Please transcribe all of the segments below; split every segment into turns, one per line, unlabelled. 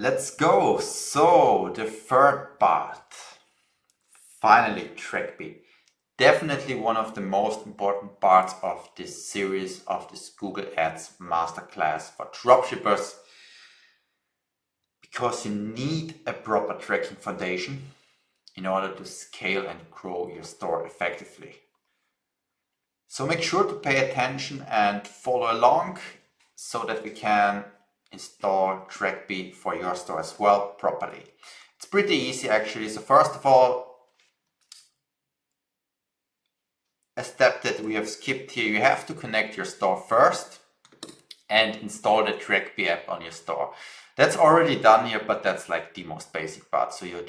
Let's go. So the third part. Finally, TrackBee. Definitely one of the most important parts of this series of this Google Ads masterclass for dropshippers, because you need a proper tracking foundation in order to scale and grow your store effectively. So make sure to pay attention and follow along so that we can install TrackBee for your store as well properly. It's pretty easy actually. So first of all, a step that we have skipped here, you have to connect your store first and install the TrackBee app on your store. That's already done here, but that's like the most basic part. So you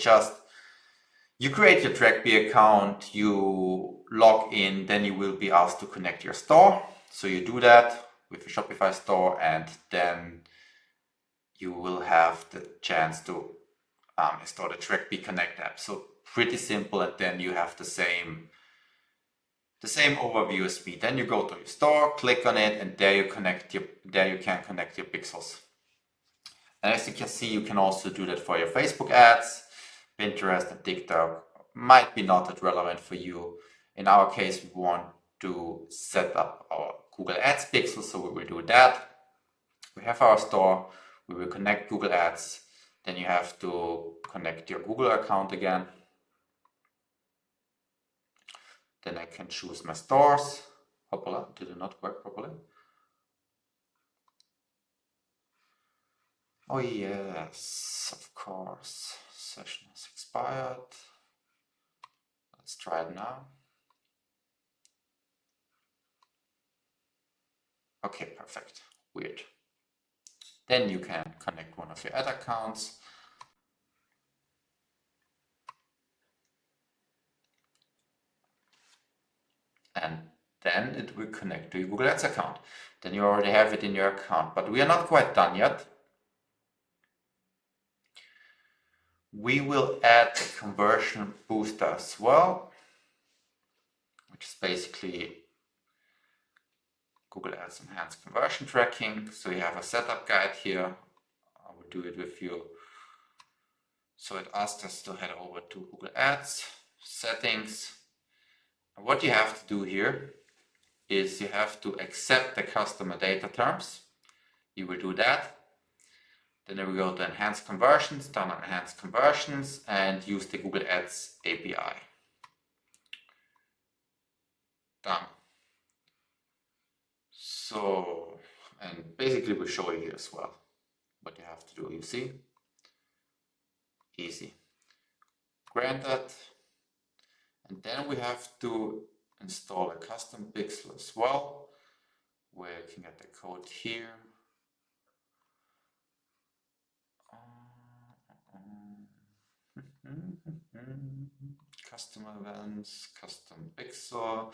create your TrackBee account, you log in, then you will be asked to connect your store. So you do that with a Shopify store, and then you will have the chance to install the TrackBee Connect app. So pretty simple, and then you have the same overview as me. Then you go to your store, click on it, and there you can connect your pixels. And as you can see, you can also do that for your Facebook ads. Pinterest and TikTok might be not that relevant for you. In our case, we want to set up our Google Ads pixels, so we will do that. We have our store, we will connect Google Ads, then you have to connect your Google account again. Then I can choose my stores. Hoppala, did it not work properly? Oh yes, of course. Session has expired. Let's try it now. Okay, perfect. Weird. Then you can connect one of your ad accounts. And then it will connect to your Google Ads account. Then you already have it in your account, but we are not quite done yet. We will add a conversion booster as well, which is basically Google Ads enhanced conversion tracking. So you have a setup guide here. I will do it with you. So it asks us to head over to Google Ads, settings. And what you have to do here is you have to accept the customer data terms. You will do that. Then we go to enhanced conversions, turn on enhanced conversions, and use the Google Ads API. Done. So, and basically we'll show you here as well what you have to do. You see? Easy. Granted. And then we have to install a custom pixel as well, where you can get the code here. Custom events, custom pixel.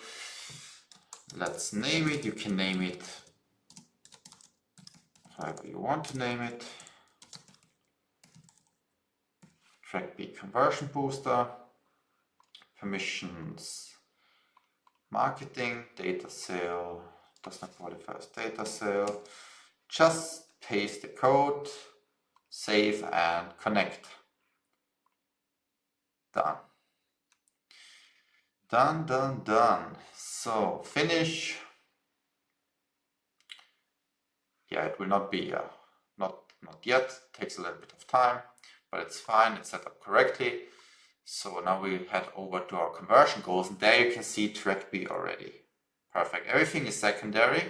Let's name it. You can name it however you want to name it. TrackBee conversion booster. Permissions. Marketing, data sale, does not qualify as data sale. Just paste the code, save and connect. Done. Done, done, done. So finish. Yeah, it will not be, not yet. It takes a little bit of time, but it's fine. It's set up correctly. So now we head over to our conversion goals, and there you can see TrackBee already. Perfect. Everything is secondary.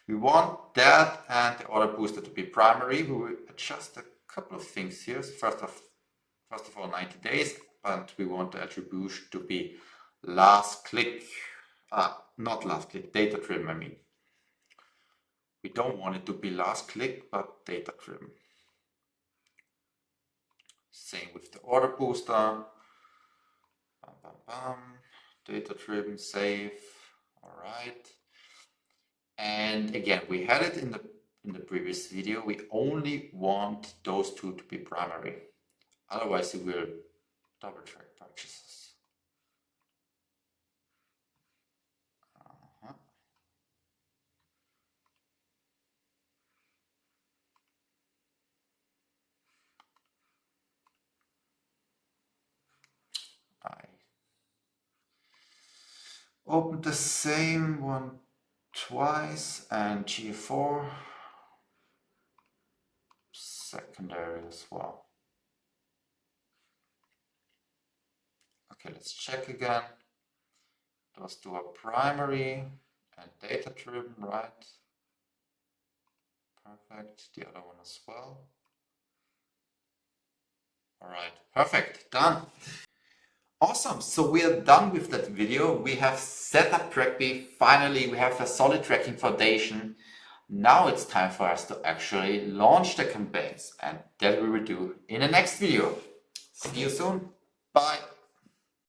We want that and the order booster to be primary. We will adjust a couple of things here. So first of all, 90 days, and we want the attribution to be last click, not last click, data driven, I mean. We don't want it to be last click, but data driven. Same with the order booster. Data driven, save. All right. And again, we had it in the previous video. We only want those two to be primary. Otherwise, it will double track purchases. Open the same one twice and G4 secondary as well. Okay, let's check again. Those two are primary and data driven, right? Perfect. The other one as well. All right, perfect, done. Awesome, so we are done with that video. We have set up TrackBee. Finally, we have a solid tracking foundation. Now it's time for us to actually launch the campaigns, and that we will do in the next video. See you soon. Bye.